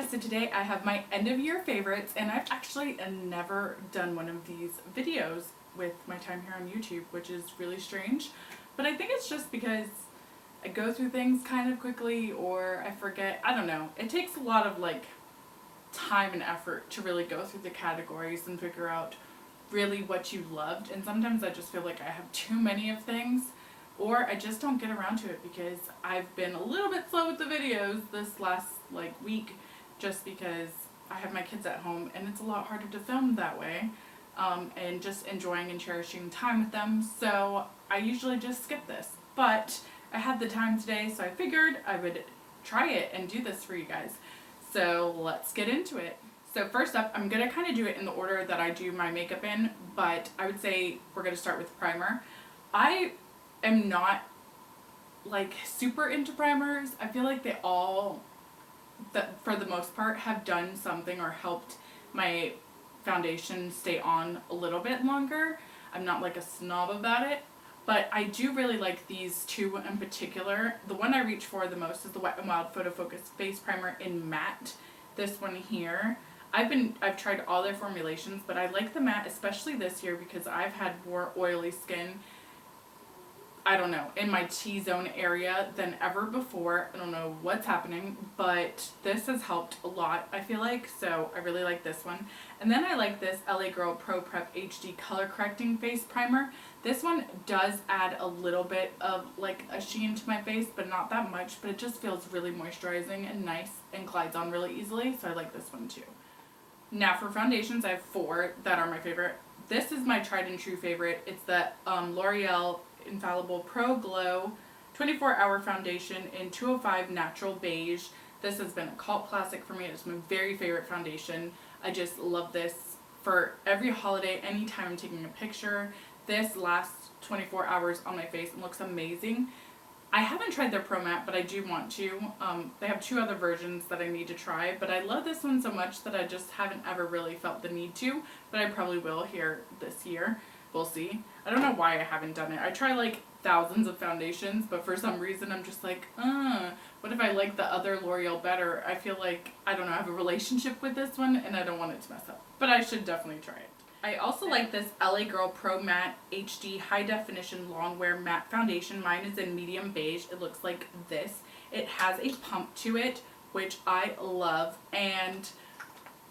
so today I have my end of year favorites, and I've actually never done one of these videos with my time here on YouTube, which is really strange, but I think it's just because I go through things kind of quickly, or I forget, I don't know. It takes a lot of like time and effort to really go through the categories and figure out really what you loved, and sometimes I just feel like I have too many of things, or I just don't get around to it because I've been a little bit slow with the videos this last like week, just because I have my kids at home and it's a lot harder to film that way, and just enjoying and cherishing time with them, so I usually just skip this. But I had the time today, so I figured I would try it and do this for you guys. So let's get into it. So first up, I'm going to kind of do it in the order that I do my makeup in, but I would say we're going to start with primer. I am not like super into primers. I feel like they all, for the most part, have done something or helped my foundation stay on a little bit longer. I'm not like a snob about it, but I do really like these two in particular. The one I reach for the most is the Wet n Wild Photo Focus Face Primer in matte. This one here. I've tried all their formulations, but I like the matte, especially this year, because I've had more oily skin, I don't know, in my T-zone area than ever before. I don't know what's happening, but this has helped a lot, I feel like, so I really like this one. And then I like this LA Girl Pro Prep HD Color Correcting Face Primer. This one does add a little bit of like a sheen to my face, but not that much, but it just feels really moisturizing and nice and glides on really easily, so I like this one too. Now for foundations, I have four that are my favorite. This is my tried and true favorite. It's the L'Oreal Infallible Pro Glow 24-Hour Foundation in 205 Natural Beige. This has been a cult classic for me. It's my very favorite foundation. I just love this for every holiday, anytime I'm taking a picture. This lasts 24 hours on my face and looks amazing. I haven't tried their Pro Matte, but I do want to. They have two other versions that I need to try, but I love this one so much that I just haven't ever really felt the need to, but I probably will here this year. We'll see. I don't know why I haven't done it. I try like thousands of foundations, but for some reason I'm just like, what if I like the other L'Oreal better? I feel like, I don't know, I have a relationship with this one and I don't want it to mess up, but I should definitely try it. I also like this LA Girl Pro Matte HD High Definition Long Wear Matte Foundation. Mine is in medium beige. It looks like this. It has a pump to it, which I love, and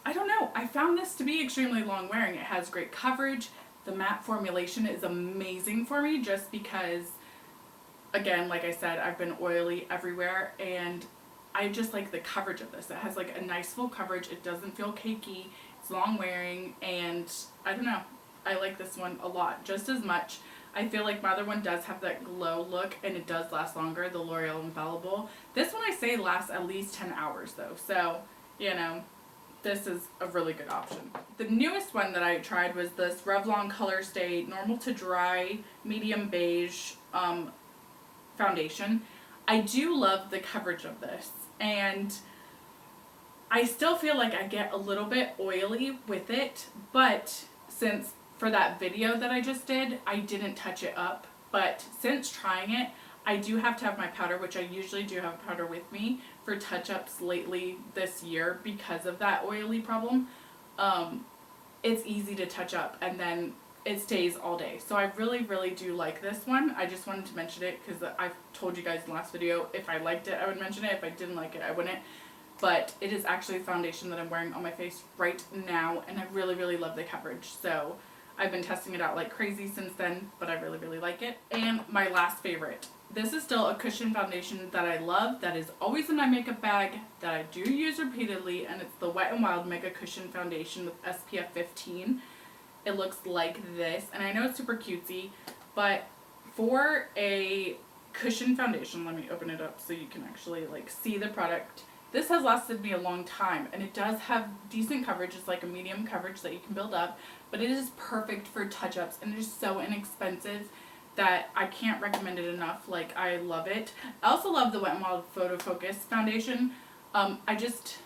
I don't know, I found this to be extremely long wearing. It has great coverage. The matte formulation is amazing for me just because, again, like I said, I've been oily everywhere, and I just like the coverage of this. It has like a nice full coverage. It doesn't feel cakey. It's long wearing, and I don't know, I like this one a lot, just as much. I feel like my other one does have that glow look, and it does last longer, the L'Oreal Infallible. This one I say lasts at least 10 hours though, so, you know, this is a really good option. The newest one that I tried was this Revlon COLORSTAY Normal to Dry Medium Beige foundation. I do love the coverage of this, and I still feel like I get a little bit oily with it, but since for that video that I just did, I didn't touch it up, but since trying it, I do have to have my powder, which I usually do have powder with me for touch-ups lately this year because of that oily problem. It's easy to touch up, and then it stays all day. So I really, really do like this one. I just wanted to mention it because I've told you guys in the last video, if I liked it, I would mention it. If I didn't like it, I wouldn't. But it is actually a foundation that I'm wearing on my face right now, and I really, really love the coverage. So I've been testing it out like crazy since then, but I really, really like it. And my last favorite. This is still a cushion foundation that I love, that is always in my makeup bag, that I do use repeatedly, and it's the Wet n Wild Mega Cushion Foundation with SPF 15. It looks like this, and I know it's super cutesy, but for a cushion foundation, let me open it up so you can actually like see the product. This has lasted me a long time, and it does have decent coverage. It's like a medium coverage that you can build up, but it is perfect for touch-ups, and it is so inexpensive that I can't recommend it enough. Like, I love it. I also love the Wet n Wild Photo Focus foundation. I just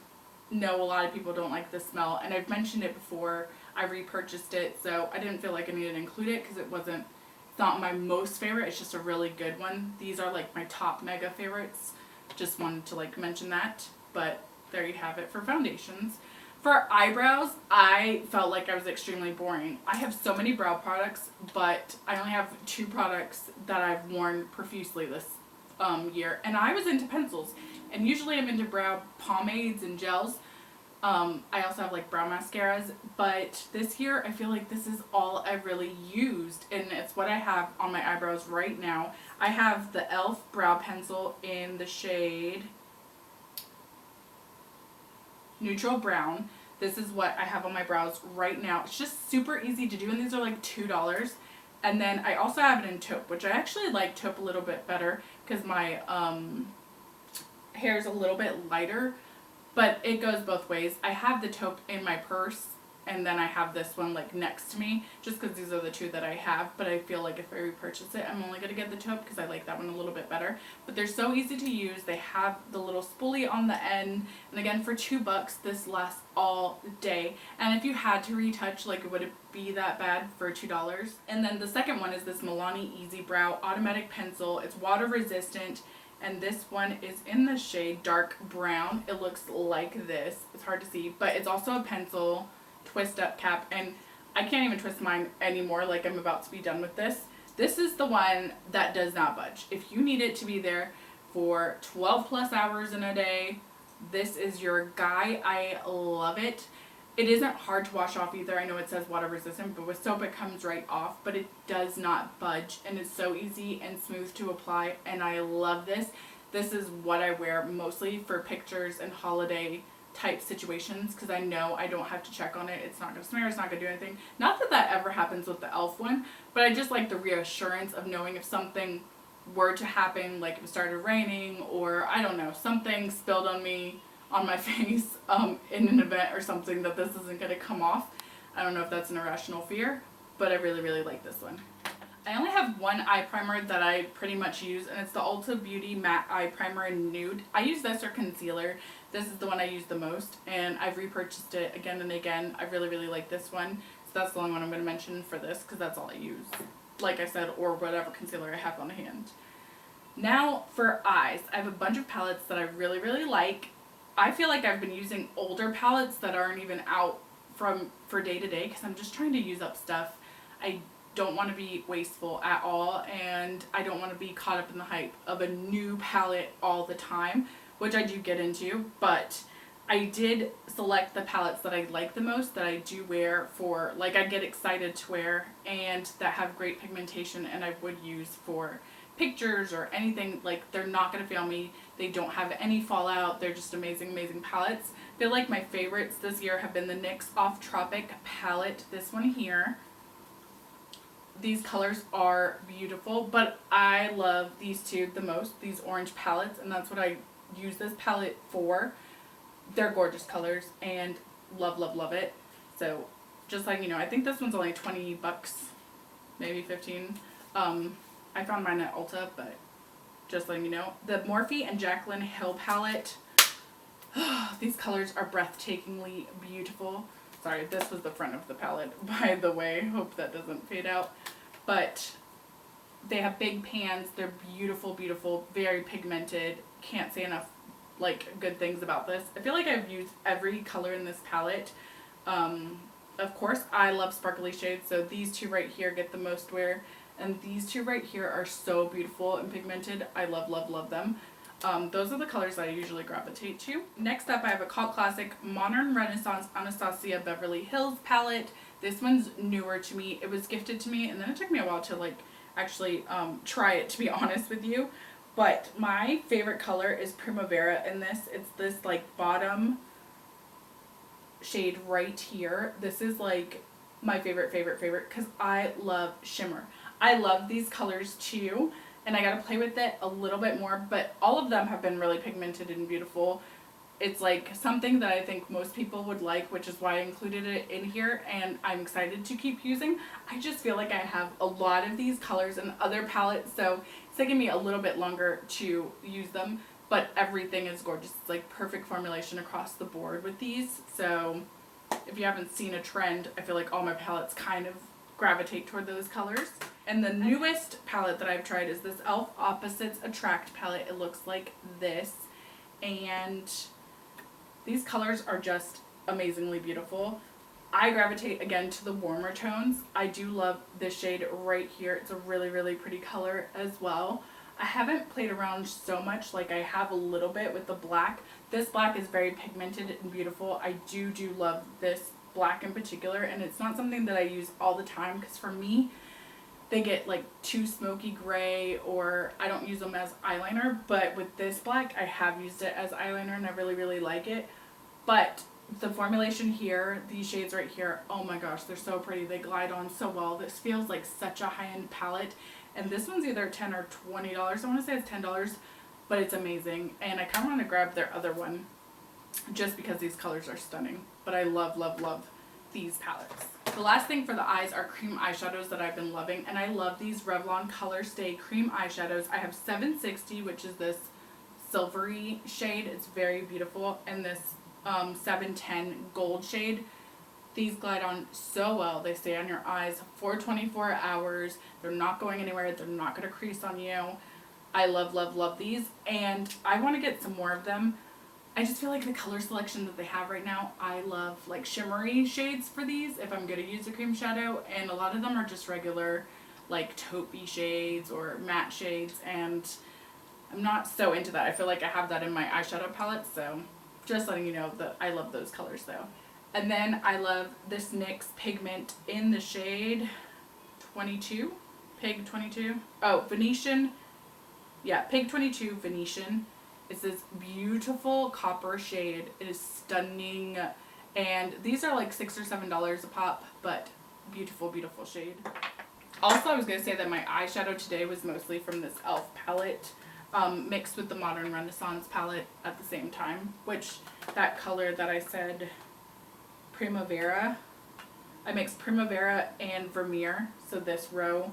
know a lot of people don't like the smell, and I've mentioned it before. I repurchased it, so I didn't feel like I needed to include it because it's not my most favorite. It's just a really good one. These are like my top mega favorites. Just wanted to like mention that, but there you have it for foundations. For eyebrows, I felt like I was extremely boring. I have so many brow products, but I only have 2 products that I've worn profusely this year. And I was into pencils. And usually I'm into brow pomades and gels. I also have like brow mascaras. But this year I feel like this is all I really used. And it's what I have on my eyebrows right now. I have the e.l.f. brow pencil in the shade Neutral Brown. This is what I have on my brows right now. It's just super easy to do, and these are like $2. And then I also have it in taupe, which I actually like taupe a little bit better because my hair is a little bit lighter, but it goes both ways. I have the taupe in my purse, and then I have this one like next to me just because these are the 2 that I have, but I feel like if I repurchase it, I'm only going to get the taupe because I like that one a little bit better. But they're so easy to use. They have the little spoolie on the end, and again, for $2, this lasts all day. And if you had to retouch, like, would it be that bad for $2? And then the second one is this MILANI Easy Brow Automatic Pencil. It's water resistant. And this one is in the shade Dark Brown. It looks like this. It's hard to see, but it's also a pencil twist up cap, and I can't even twist mine anymore, like I'm about to be done with this. This is the one that does not budge. If you need it to be there for 12 plus hours in a day, this is your guy. I love it. It isn't hard to wash off either. I know it says water resistant, but with soap it comes right off, but it does not budge, and it's so easy and smooth to apply, and I love this. This is what I wear mostly for pictures and holiday type situations because I know I don't have to check on it. It's not going to smear. It's not going to do anything. Not that that ever happens with the e.l.f. one, but I just like the reassurance of knowing if something were to happen, like if it started raining or I don't know, something spilled on me, on my face in an event or something, that this isn't going to come off. I don't know if that's an irrational fear, but I really, really like this one. I only have one eye primer that I pretty much use, and it's the Ulta Beauty Matte Eye Primer in Nude. I use this or concealer. This is the one I use the most, and I've repurchased it again and again. I really, really like this one. So that's the only one I'm going to mention for this because that's all I use, like I said, or whatever concealer I have on hand. Now for eyes. I have a bunch of palettes that I really, really like. I feel like I've been using older palettes that aren't even out for day to day because I'm just trying to use up stuff. I don't want to be wasteful at all, and I don't want to be caught up in the hype of a new palette all the time, which I do get into, but I did select the palettes that I like the most, that I do wear for, like, I get excited to wear, and that have great pigmentation and I would use for pictures or anything. Like, they're not going to fail me. They don't have any fallout. They're just amazing, amazing palettes. I feel like my favorites this year have been the NYX Off Tropic palette, this one here. These colors are beautiful, but I love these 2 the most, these orange palettes, and that's what I use this palette for. They're gorgeous colors, and love, love, love it. So, just like, you know, I think this one's only $20, maybe 15. I found mine at Ulta, but just letting you know. The Morphe and JACLYN Hill palette. These colors are breathtakingly beautiful. Sorry, this was the front of the palette, by the way. Hope that doesn't fade out. But they have big pans. They're beautiful, beautiful, very pigmented. Can't say enough, like, good things about this. I feel like I've used every color in this palette. Of course, I love sparkly shades, so these 2 right here get the most wear. And these 2 right here are so beautiful and pigmented. I love, love, love them. Those are the colors that I usually gravitate to. Next up, I have a cult classic Modern Renaissance Anastasia Beverly Hills palette. This one's newer to me. It was gifted to me, and then it took me a while to, like, actually try it, to be honest with you. But my favorite color is Primavera in this. It's this, like, bottom shade right here. This is, like, my favorite because I love shimmer. I love these colors too, and I gotta play with it a little bit more, but all of them have been really pigmented and beautiful. It's like something that I think most people would like, which is why I included it in here, and I'm excited to keep using. I just feel like I have a lot of these colors in other palettes, so it's taking me a little bit longer to use them, but everything is gorgeous. It's like perfect formulation across the board with these. So if you haven't seen a trend, I feel like all my palettes kind of gravitate toward those colors. And the newest palette that I've tried is this e.l.f. Opposites Attract palette. It looks like this, and These colors are just amazingly beautiful. I gravitate again to the warmer tones. I do love this shade right here. It's a really, really pretty color as well. I haven't played around so much, like I have a little bit with the black. This black is very pigmented and beautiful. I do love this black in particular, and it's not something that I use all the time because for me, they get like too smoky gray, or I don't use them as eyeliner. But with this black, I have used it as eyeliner and I really, really like it. But the formulation here, these shades right here, oh my gosh, they're so pretty. They glide on so well. This feels like such a high-end palette. And this one's either $10 or $20. I want to say it's $10, but it's amazing. And I kind of want to grab their other one just because these colors are stunning. But I love, love, love these palettes. The last thing for the eyes are cream eyeshadows that I've been loving. And I love these Revlon COLORSTAY cream eyeshadows. I have 760, which is this silvery shade. It's very beautiful. And this 710 gold shade. These glide on so well. They stay on your eyes for 24 hours. They're not going anywhere. They're not going to crease on you. I love, love, love these. And I want to get some more of them. I just feel like the color selection that they have right now, I love like shimmery shades for these if I'm going to use a cream shadow. And a lot of them are just regular like taupe shades or matte shades. And I'm not so into that. I feel like I have that in my eyeshadow palette. So just letting you know that I love those colors though. And then I love this NYX pigment in the shade 22, Pig 22. Oh, Venetian. Yeah, Pig 22 Venetian. It's this beautiful copper shade. It is stunning. And these are like $6 or $7 a pop, but beautiful, beautiful shade. Also, I was going to say that my eyeshadow today was mostly from this e.l.f. palette. Mixed with the Modern Renaissance palette at the same time, which that color that I said, Primavera, I mixed Primavera and Vermeer, so this row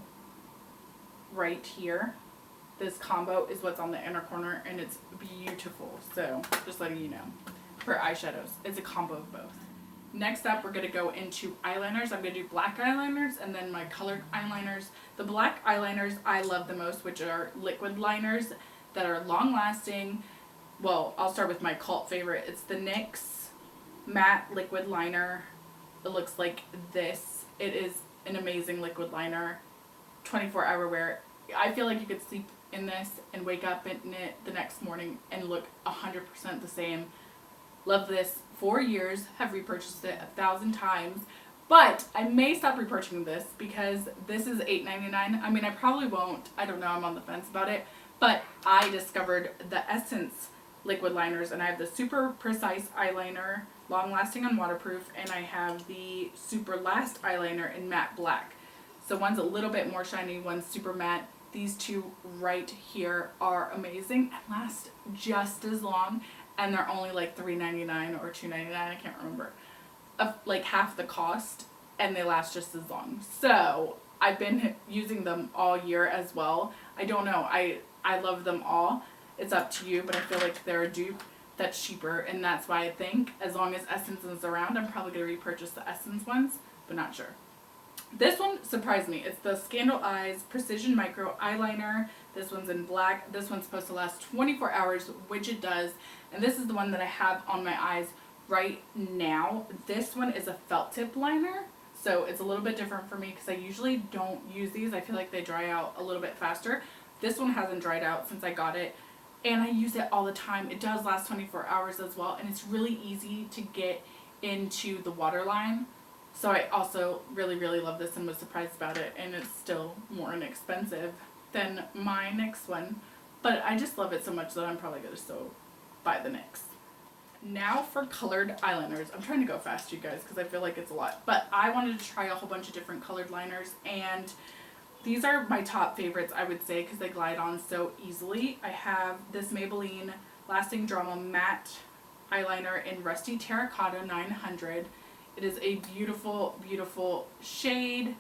right here, this combo is what's on the inner corner, and it's beautiful, so just letting you know. For eyeshadows, it's a combo of both. Next up, we're going to go into eyeliners. I'm going to do black eyeliners and then my colored eyeliners. The black eyeliners I love the most, which are liquid liners that are long lasting. Well, I'll start with my cult favorite. It's the NYX matte liquid liner. It looks like this. It is an amazing liquid liner. 24-hour wear. I feel like you could sleep in this and wake up in it the next morning and look 100% the same. Love this. 4 years. Have repurchased it 1,000 times. But I may stop repurchasing this because this is $8.99. I mean, I probably won't. I don't know. I'm on the fence about it. But I discovered the Essence liquid liners, and I have the Super Precise eyeliner, long lasting and waterproof, and I have the Super Last eyeliner in matte black. So one's a little bit more shiny, one's super matte. These two right here are amazing and last just as long, and they're only like $3.99 or $2.99, I can't remember. Like half the cost, and they last just as long. So I've been using them all year as well. I don't know, I love them all. It's up to you, but I feel like they're a dupe that's cheaper, and that's why I think as long as Essence is around, I'm probably going to repurchase the Essence ones, but not sure. This one surprised me. It's the Scandal Eyes Precision Micro Eyeliner. This one's in black. This one's supposed to last 24 hours, which it does, and this is the one that I have on my eyes right now. This one is a felt tip liner, so it's a little bit different for me because I usually don't use these. I feel like they dry out a little bit faster. This one hasn't dried out since I got it, and I use it all the time. It does last 24 hours as well, and it's really easy to get into the waterline. So I also really, really love this and was surprised about it, and it's still more inexpensive than my NYX one. But I just love it so much that I'm probably going to still buy the NYX. Now for colored eyeliners. I'm trying to go fast, you guys, because I feel like it's a lot. But I wanted to try a whole bunch of different colored liners, and these are my top favorites, I would say, because they glide on so easily. I have this Maybelline Lasting Drama Matte Eyeliner in Rusty Terracotta 900. It is a beautiful, beautiful shade.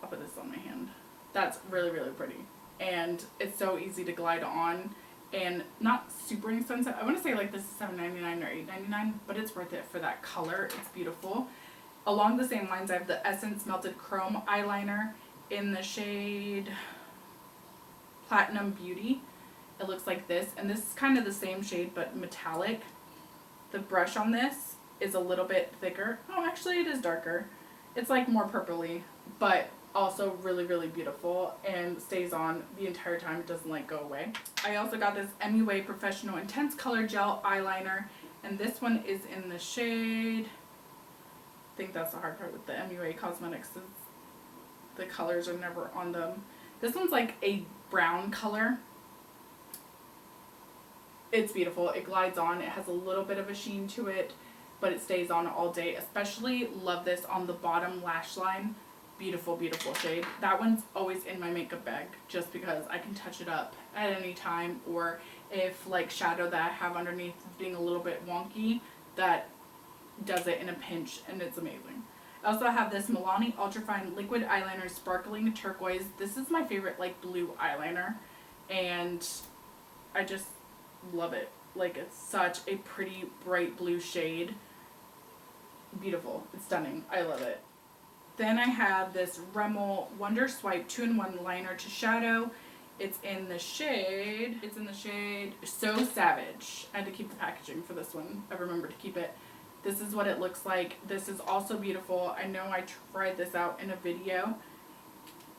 I'll put this on my hand. That's really, really pretty. And it's so easy to glide on and not super expensive. I want to say like this is $7.99 or $8.99, but it's worth it for that color. It's beautiful. Along the same lines, I have the Essence Melted Chrome Eyeliner in the shade Platinum Beauty. It looks like this, and this is kind of the same shade but metallic. The brush on this is a little bit thicker. Oh, actually it is darker. It's like more purpley, but also really, really beautiful and stays on the entire time. It doesn't like go away. I also got this MUA Professional Intense Color Gel Eyeliner, and this one is in the shade, I think that's the hard part with the MUA Cosmetics, is the colors are never on them. This one's like a brown color. It's beautiful. It glides on. It has a little bit of a sheen to it, but it stays on all day. Especially love this on the bottom lash line. Beautiful, beautiful shade. That one's always in my makeup bag just because I can touch it up at any time, or if like shadow that I have underneath is being a little bit wonky, that does it in a pinch, and it's amazing. I also have this Milani Ultrafine Liquid Eyeliner Sparkling Turquoise. This is my favorite like blue eyeliner, and I just love it. Like, it's such a pretty bright blue shade. Beautiful. It's stunning. I love it. Then I have this Rimmel Wonder Swipe 2-in-1 liner to shadow. It's in the shade So Savage. I had to keep the packaging for this one. I remember to keep it. This is what it looks like. This is also beautiful. I know I tried this out in a video,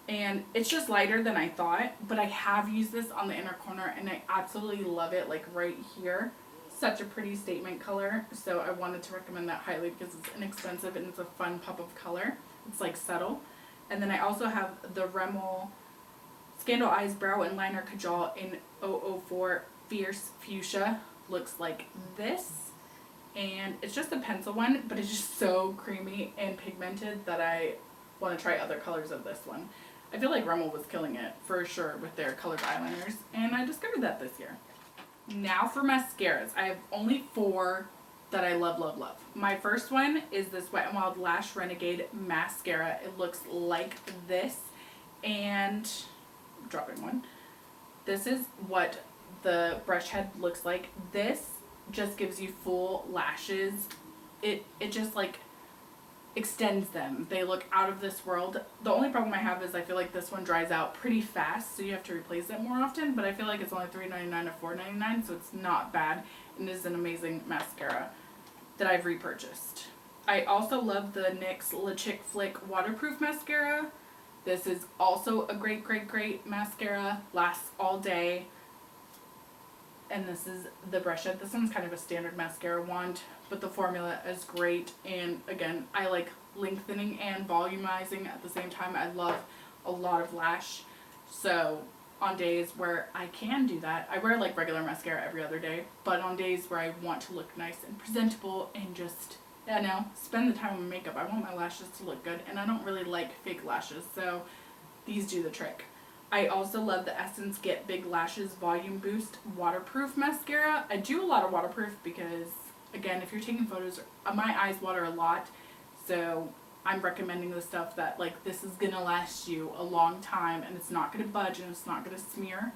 and it's just lighter than I thought, but I have used this on the inner corner and I absolutely love it, like right here. Such a pretty statement color, so I wanted to recommend that highly because it's inexpensive and it's a fun pop of color. It's like subtle. And then I also have the Rimmel Scandal Eyes Brow and Liner Kajal in 004 Fierce Fuchsia. Looks like this. And it's just a pencil one, but it's just so creamy and pigmented that I want to try other colors of this one. I feel like Rimmel was killing it for sure with their colored eyeliners, and I discovered that this year. Now for mascaras. I have only 4 that I love, love, love. My first one is this Wet n Wild Lash Renegade Mascara. It looks like this, and I'm dropping one. This is what the brush head looks like. This just gives you full lashes. It just like extends them. They look out of this world. The only problem I have is I feel like this one dries out pretty fast, so you have to replace it more often, but I feel like it's only $3.99 or $4.99, so it's not bad, and it is an amazing mascara that I've repurchased. I also love the NYX Le Chick Flick Waterproof Mascara. This is also a great, great, great mascara. Lasts all day. And this is the brush head. This one's kind of a standard mascara wand, but the formula is great. And again, I like lengthening and volumizing at the same time. I love a lot of lash. So on days where I can do that, I wear like regular mascara every other day, but on days where I want to look nice and presentable and just, yeah, no, spend the time on makeup, I want my lashes to look good, and I don't really like fake lashes, so these do the trick. I also love the Essence Get Big Lashes Volume Boost Waterproof Mascara. I do a lot of waterproof because, again, if you're taking photos, my eyes water a lot, so I'm recommending the stuff that, like, this is going to last you a long time and it's not going to budge and it's not going to smear.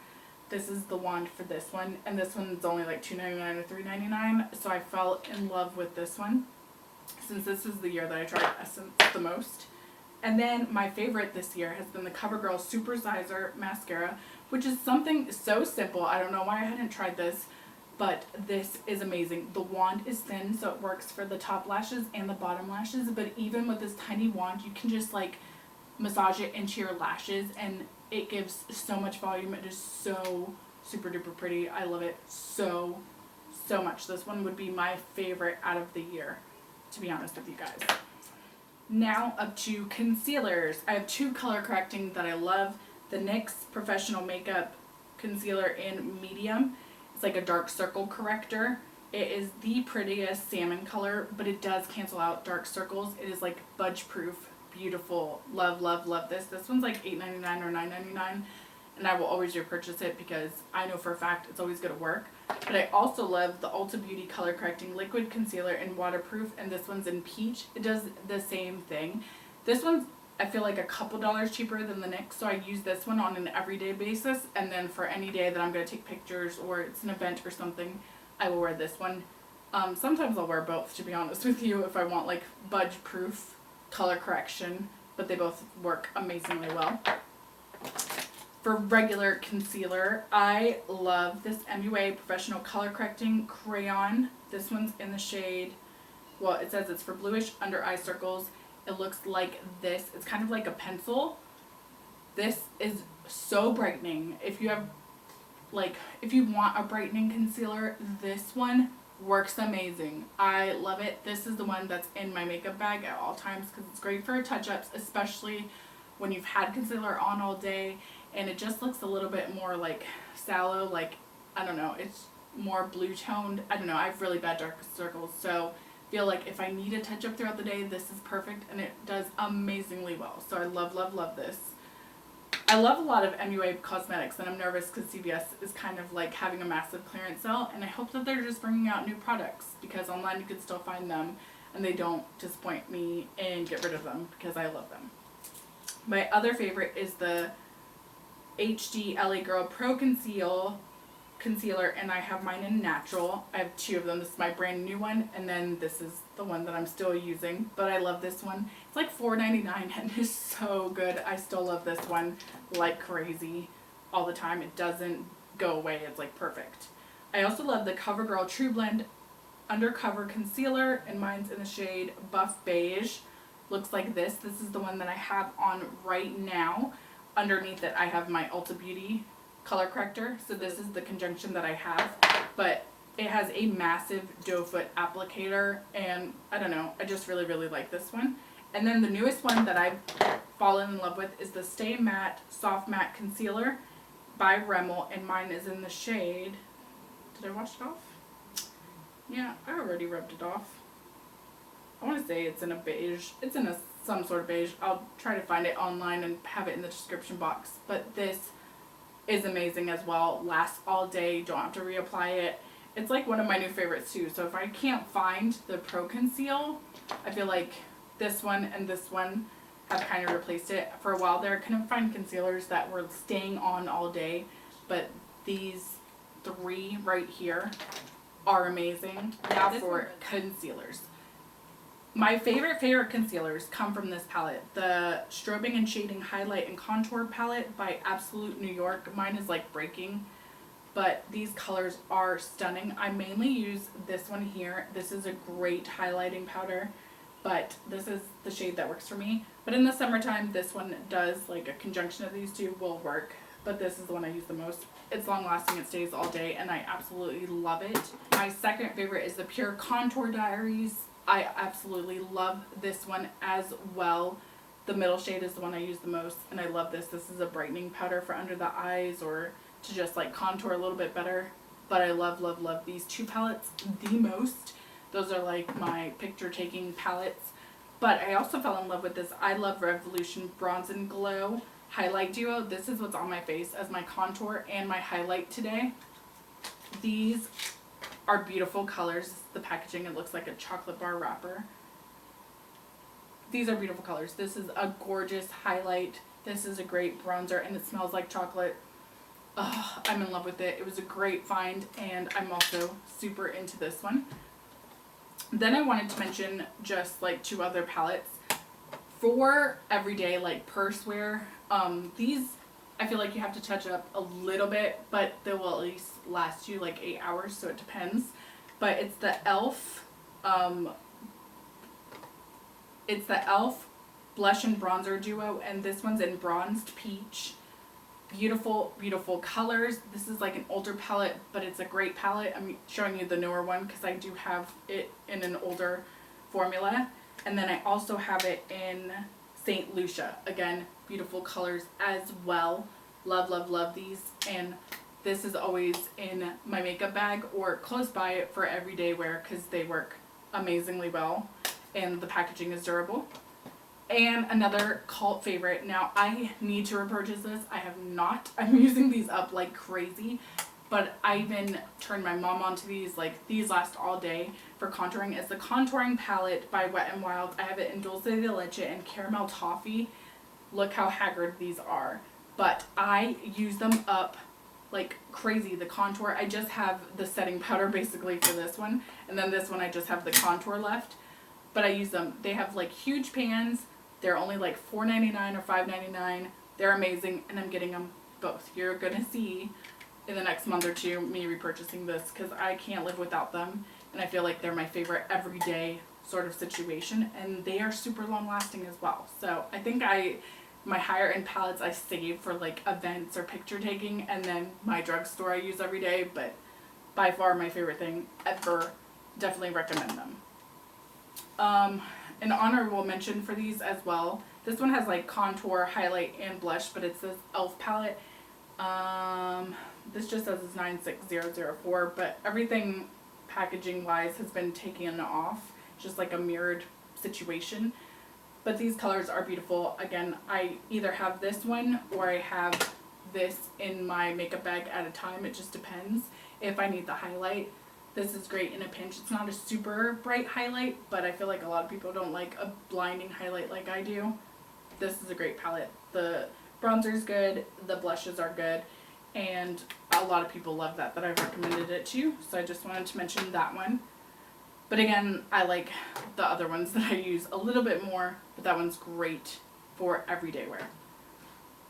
This is the wand for this one, and this one's only like $2.99 or $3.99, so I fell in love with this one since this is the year that I tried Essence the most. And then my favorite this year has been the CoverGirl Supersizer Mascara, which is something so simple. I don't know why I hadn't tried this, but this is amazing. The wand is thin, so it works for the top lashes and the bottom lashes, but even with this tiny wand, you can just like massage it into your lashes, and it gives so much volume. It is so super duper pretty. I love it so, so much. This one would be my favorite out of the year, to be honest with you guys. Now up to concealers. I have 2 color correcting that I love. The NYX Professional Makeup Concealer in Medium. It's like a dark circle corrector. It is the prettiest salmon color, but it does cancel out dark circles. It is like budge proof, beautiful. Love, love, love this. This one's like $8.99 or $9.99, and I will always repurchase it because I know for a fact it's always going to work. But I also love the Ulta Beauty Color Correcting Liquid Concealer in Waterproof, and this one's in Peach. It does the same thing. This one's, I feel like, a couple dollars cheaper than the NYX, so I use this one on an everyday basis, and then for any day that I'm going to take pictures or it's an event or something, I will wear this one. Sometimes I'll wear both, to be honest with you, if I want like budge proof color correction, but they both work amazingly well. For regular concealer, I love this MUA Professional Color Correcting Crayon. This one's in the shade, well, it says it's for bluish under eye circles. It looks like this. It's kind of like a pencil. This is so brightening. If you have, like, if you want a brightening concealer, this one works amazing. I love it. This is the one that's in my makeup bag at all times because it's great for touch-ups, especially when you've had concealer on all day and it just looks a little bit more like sallow, like, I don't know, it's more blue toned. I don't know, I have really bad dark circles, so feel like if I need a touch up throughout the day, this is perfect and it does amazingly well. So I love, love, love this. I love a lot of MUA cosmetics, and I'm nervous because CVS is kind of like having a massive clearance sale, and I hope that they're just bringing out new products because online you can still find them and they don't disappoint me and get rid of them because I love them. My other favorite is the HD LA Girl Pro Concealer, and I have mine in natural. I have two of them. This is my brand new one, and then this is the one that I'm still using, but I love this one. It's like $4.99 and it's so good. I still love this one like crazy all the time. It doesn't go away. It's like perfect. I also love the CoverGirl True Blend Undercover Concealer, and mine's in the shade Buff Beige. Looks like this. This is the one that I have on right now. Underneath it I have my Ulta Beauty color corrector, so this is the conjunction that I have, but it has a massive doe foot applicator, and I don't know, I just really, really like this one. And then the newest one that I've fallen in love with is the Stay Matte Soft Matte Concealer by Rimmel, and mine is in the shade, did I wash it off? Yeah, I already rubbed it off. I want to say it's in a beige, it's in some sort of beige. I'll try to find it online and have it in the description box, but this is amazing as well. Lasts all day, don't have to reapply it. It's like one of my new favorites too. So if I can't find the Pro Conceal, I feel like this one and this one have kind of replaced it. For a while there, I couldn't find concealers that were staying on all day, but these three right here are amazing. Now for concealers. My favorite concealers come from this palette, the Strobing and Shading Highlight and Contour Palette by Absolute New York. Mine is like breaking, but these colors are stunning. I mainly use this one here. This is a great highlighting powder, but this is the shade that works for me. But in the summertime, this one does, like a conjunction of these two will work, but this is the one I use the most. It's long lasting, it stays all day, and I absolutely love it. My second favorite is the Pure Contour Diaries. I absolutely love this one as well. The middle shade is the one I use the most, and I love this. This is a brightening powder for under the eyes or to just like contour a little bit better. But I love, love, love these two palettes the most. Those are like my picture taking palettes. But I also fell in love with this I Love Revolution Bronze and Glow Highlight Duo. This is what's on my face as my contour and my highlight today. These are beautiful colors. The packaging, it looks like a chocolate bar wrapper. These are beautiful colors. This is a gorgeous highlight. This is a great bronzer, and it smells like chocolate. Oh, I'm in love with it. It was a great find, and I'm also super into this one. Then I wanted to mention just like two other palettes for everyday like purse wear. These I feel like you have to touch up a little bit, but they will at least last you like 8 hours, so it depends. But it's the e.l.f. It's the e.l.f. Blush and Bronzer Duo, and this one's in Bronzed Peach. Beautiful, beautiful colors. This is like an older palette, but it's a great palette. I'm showing you the newer one because I do have it in an older formula. And then I also have it in St. Lucia. Again, beautiful colors as well. Love, love, love these. And this is always in my makeup bag or close by it for everyday wear because they work amazingly well and the packaging is durable. And another cult favorite. Now I need to repurchase this. I have not. I'm using these up like crazy. But I even turned my mom onto these. Like, these last all day for contouring. It's the Contouring Palette by Wet n Wild. I have it in Dulce de Leche and Caramel Toffee. Look how haggard these are. But I use them up like crazy. The contour, I just have the setting powder basically for this one. And then this one I just have the contour left. But I use them. They have like huge pans. They're only like $4.99 or $5.99. They're amazing, and I'm getting them both. You're gonna see in the next month or two me repurchasing this because I can't live without them, and I feel like they're my favorite everyday sort of situation, and they are super long lasting as well. So I think my higher end palettes I save for like events or picture taking, and then my drugstore I use every day, but by far my favorite thing ever. Definitely recommend them. An honorable mention for these as well. This one has like contour, highlight, and blush, but it's this e.l.f. palette. This just says it's 96004, but everything packaging wise has been taken off, just like a mirrored situation. But these colors are beautiful. Again, I either have this one or I have this in my makeup bag at a time. It just depends if I need the highlight. This is great in a pinch. It's not a super bright highlight, but I feel like a lot of people don't like a blinding highlight like I do. This is a great palette. The bronzer is good, the blushes are good, and a lot of people love that I've recommended it to. So I just wanted to mention that one. But again, I like the other ones that I use a little bit more, but that one's great for everyday wear.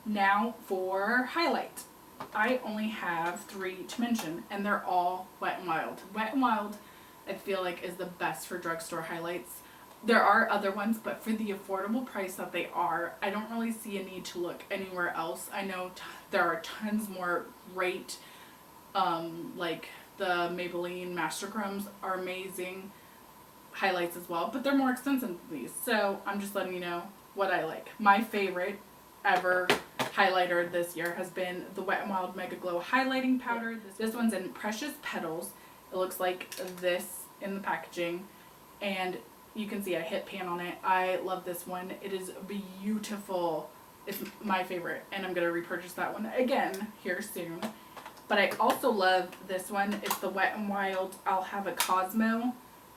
Now for highlight. I only have 3 to mention, and they're all Wet n Wild. Wet n Wild, I feel like, is the best for drugstore highlights. There are other ones, but for the affordable price that they are, I don't really see a need to look anywhere else. I know there are tons more great, like the Maybelline Master Chromes are amazing highlights as well, but they're more expensive than these. So I'm just letting you know what I like. My favorite ever highlighter this year has been the Wet n Wild Mega Glow Highlighting Powder. This one's in Precious Petals. It looks like this in the packaging, and you can see I hit pan on it. I love this one. It is beautiful. It's my favorite, and I'm going to repurchase that one again here soon. But I also love this one. It's the Wet n Wild I'll Have a Cosmo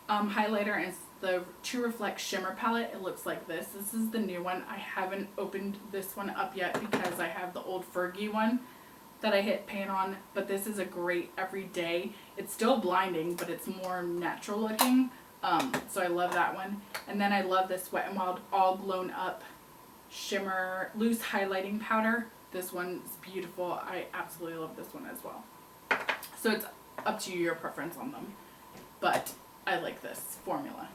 highlighter, and it's the True Reflect Shimmer palette. It looks like this. This is the new one. I haven't opened this one up yet because I have the old Fergie one that I hit pan on, but this is a great everyday. It's still blinding, but it's more natural looking. So I love that one. And then I love this Wet n Wild All Blown Up Shimmer Loose Highlighting Powder. This one's beautiful. I absolutely love this one as well. So it's up to your preference on them, but I like this formula.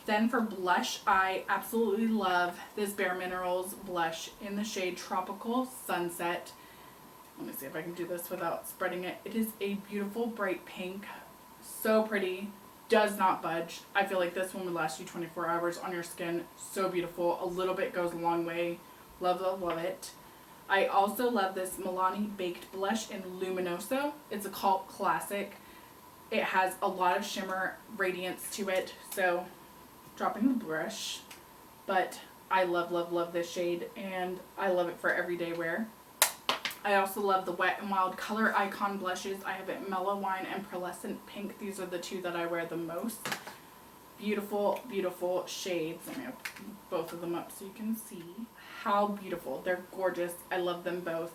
Then for blush, I absolutely love this Bare Minerals blush in the shade Tropical Sunset. Let me see if I can do this without spreading it. It is a beautiful bright pink. So pretty. Does not budge. I feel like this one would last you 24 hours on your skin. So beautiful. A little bit goes a long way. Love, love, love it. I also love this MILANI Baked Blush in Luminoso. It's a cult classic. It has a lot of shimmer radiance to it. So dropping the brush, but I love, love, love this shade, and I love it for everyday wear. I also love the Wet n Wild Color Icon blushes. I have it Mellow Wine and Pearlescent Pink. These are the 2 that I wear the most. Beautiful, beautiful shades. Let me open both of them up so you can see how beautiful. They're gorgeous. I love them both.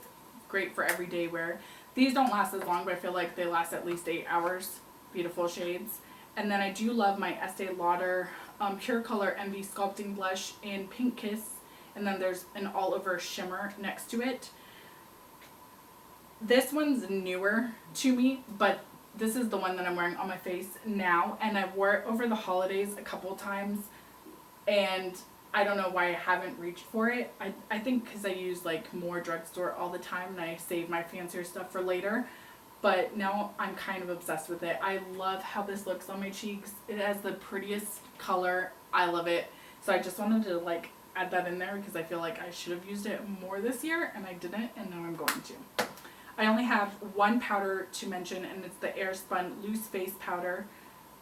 Great for everyday wear. These don't last as long, but I feel like they last at least 8 hours. Beautiful shades. And then I do love my Estee Lauder Pure Color Envy Sculpting Blush in Pink Kiss. And then there's an all over shimmer next to it. This one's newer to me, but this is the one that I'm wearing on my face now. And I wore it over the holidays a couple times, and I don't know why I haven't reached for it. I think because I use like more drugstore all the time and I save my fancier stuff for later. But now I'm kind of obsessed with it. I love how this looks on my cheeks. It has the prettiest color. I love it. So I just wanted to like add that in there because I feel like I should have used it more this year and I didn't, and now I'm going to. I only have one powder to mention, and it's the Airspun Loose Face Powder.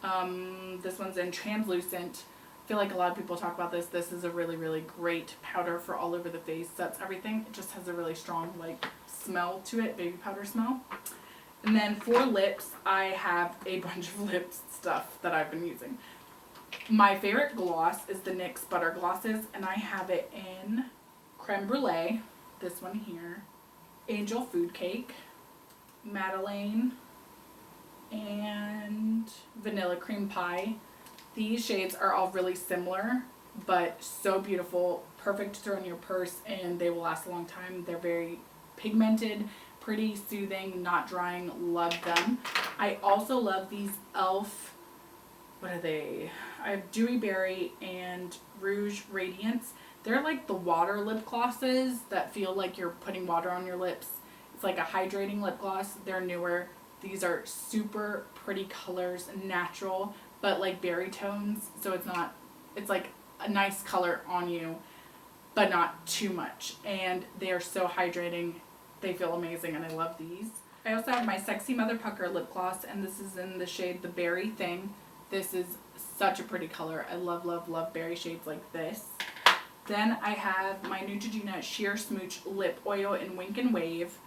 This one's in Translucent. I feel like a lot of people talk about this. This is a really, really great powder for all over the face. That's everything. It just has a really strong like smell to it, baby powder smell. And then for lips, I have a bunch of lip stuff that I've been using. My favorite gloss is the NYX Butter Glosses, and I have it in Creme Brulee, this one here, Angel Food Cake, Madeleine, and Vanilla Cream Pie. These shades are all really similar, but so beautiful, perfect to throw in your purse, and they will last a long time. They're very pigmented, pretty, soothing, not drying. Love them. I also love these e.l.f. What are they? I have Dewy Berry and Rouge Radiance. They're like the water lip glosses that feel like you're putting water on your lips. It's like a hydrating lip gloss. They're newer. These are super pretty colors, natural, but like berry tones. So it's like a nice color on you, but not too much. And they are so hydrating. They feel amazing, and I love these. I also have my Sexy Mother Pucker lip gloss, and this is in the shade The Berry Thing. This is such a pretty color. I love, love, love berry shades like this. Then I have my Neutrogena Sheer Smooch Lip Oil in Wink and Wave.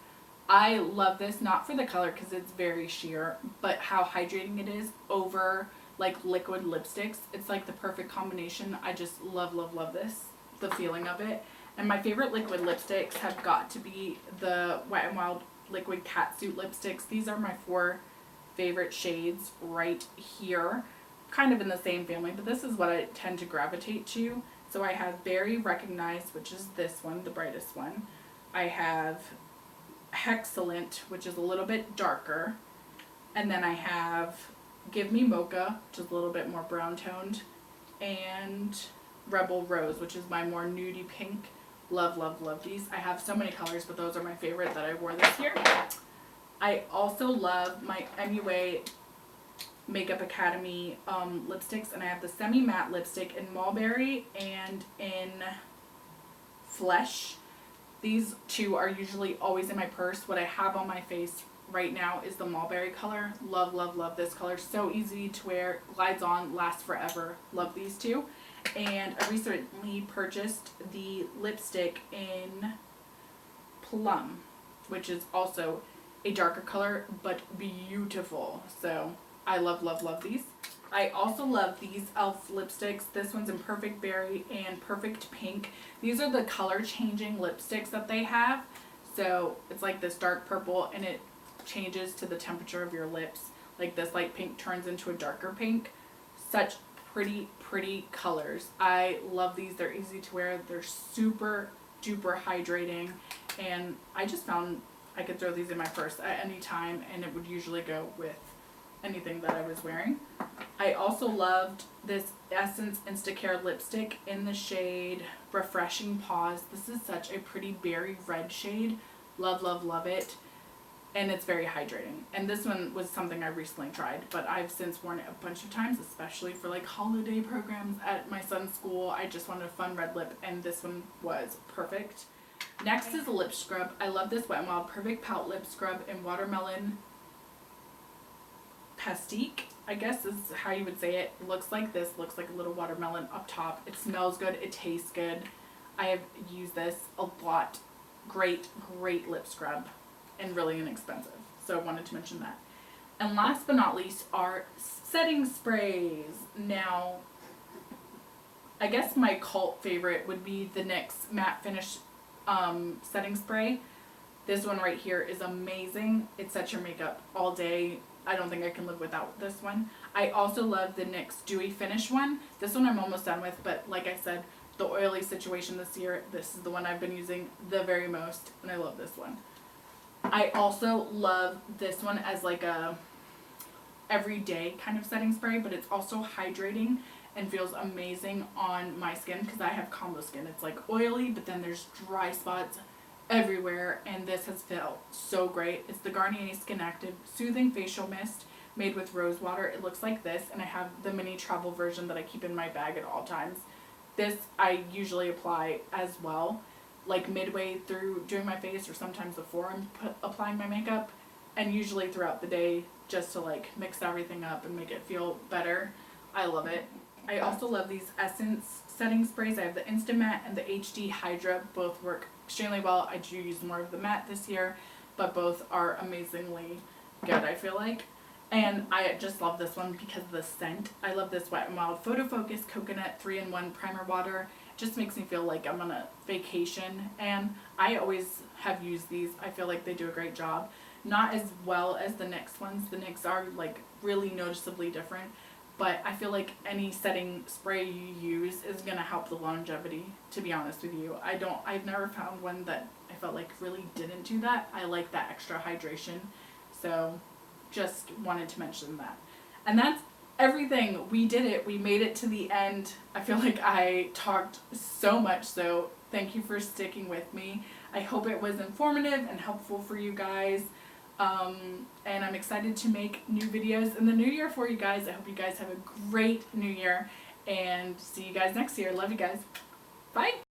I love this, not for the color because it's very sheer, but how hydrating it is over like liquid lipsticks. It's like the perfect combination. I just love, love, love this, the feeling of it. And my favorite liquid lipsticks have got to be the Wet n Wild Liquid Catsuit lipsticks. These are my 4 favorite shades right here. Kind of in the same family, but this is what I tend to gravitate to. So I have Berry Recognized, which is this one, the brightest one. I have Hexcellent, which is a little bit darker. And then I have Give Me Mocha, which is a little bit more brown toned. And Rebel Rose, which is my more nudie pink. Love, love, love these. I have so many colors, but those are my favorite that I wore this year. I also love my MUA Makeup Academy lipsticks, and I have the Semi Matte lipstick in Mulberry and in Flesh. These two are usually always in my purse. What I have on my face right now is the Mulberry color. Love, love, love this color. So easy to wear, glides on, lasts forever. Love these two. And I recently purchased the lipstick in Plum, which is also a darker color, but beautiful. So I love, love, love these. I also love these e.l.f. lipsticks. This one's in Perfect Berry and Perfect Pink. These are the color changing lipsticks that they have. So it's like this dark purple, and it changes to the temperature of your lips. Like this light pink turns into a darker pink. Such pretty, pretty colors. I love these. They're easy to wear. They're super duper hydrating. And I just found I could throw these in my purse at any time, and it would usually go with anything that I was wearing. I also loved this Essence Instacare lipstick in the shade Refreshing Pause. This is such a pretty berry red shade. Love, love, love it. And it's very hydrating. And this one was something I recently tried, but I've since worn it a bunch of times, especially for like holiday programs at my son's school. I just wanted a fun red lip, and this one was perfect. Next is a lip scrub. I love this Wet n Wild Perfect Pout Lip Scrub in Watermelon Pastique, I guess is how you would say it. It looks like this, looks like a little watermelon up top. It smells good, it tastes good. I have used this a lot. Great, great lip scrub, and really inexpensive. So I wanted to mention that. And last but not least are setting sprays. Now, I guess my cult favorite would be the NYX Matte Finish setting spray. This one right here is amazing. It sets your makeup all day. I don't think I can live without this one. I also love the NYX Dewy Finish one. This one I'm almost done with, but like I said, the oily situation this year, this is the one I've been using the very most, and I love this one. I also love this one as like a everyday kind of setting spray, but it's also hydrating and feels amazing on my skin because I have combo skin. It's like oily, but then there's dry spots everywhere, and this has felt so great. It's the Garnier Skin Active Soothing Facial Mist made with rose water. It looks like this, and I have the mini travel version that I keep in my bag at all times. This I usually apply as well, like midway through doing my face, or sometimes before I'm applying my makeup, and usually throughout the day, just to like mix everything up and make it feel better. I love it. I also love these Essence setting sprays. I have the Instant Matte and the HD Hydra. Both work extremely well. I do use more of the matte this year, but both are amazingly good, I feel like. And I just love this one because of the scent. I love this Wet n Wild PHOTOCUS Coconut 3-in-1 Primer Water. It just makes me feel like I'm on a vacation, and I always have used these. I feel like they do a great job. Not as well as the NYX ones. The NYX are like really noticeably different, but I feel like any setting spray you use is going to help the longevity, to be honest with you. I've never found one that I felt like really didn't do that. I like that extra hydration. So just wanted to mention that. And that's everything. We did it. We made it to the end. I feel like I talked so much, so thank you for sticking with me. I hope it was informative and helpful for you guys. And I'm excited to make new videos in the new year for you guys. I hope you guys have a great new year, and see you guys next year. Love you guys. Bye.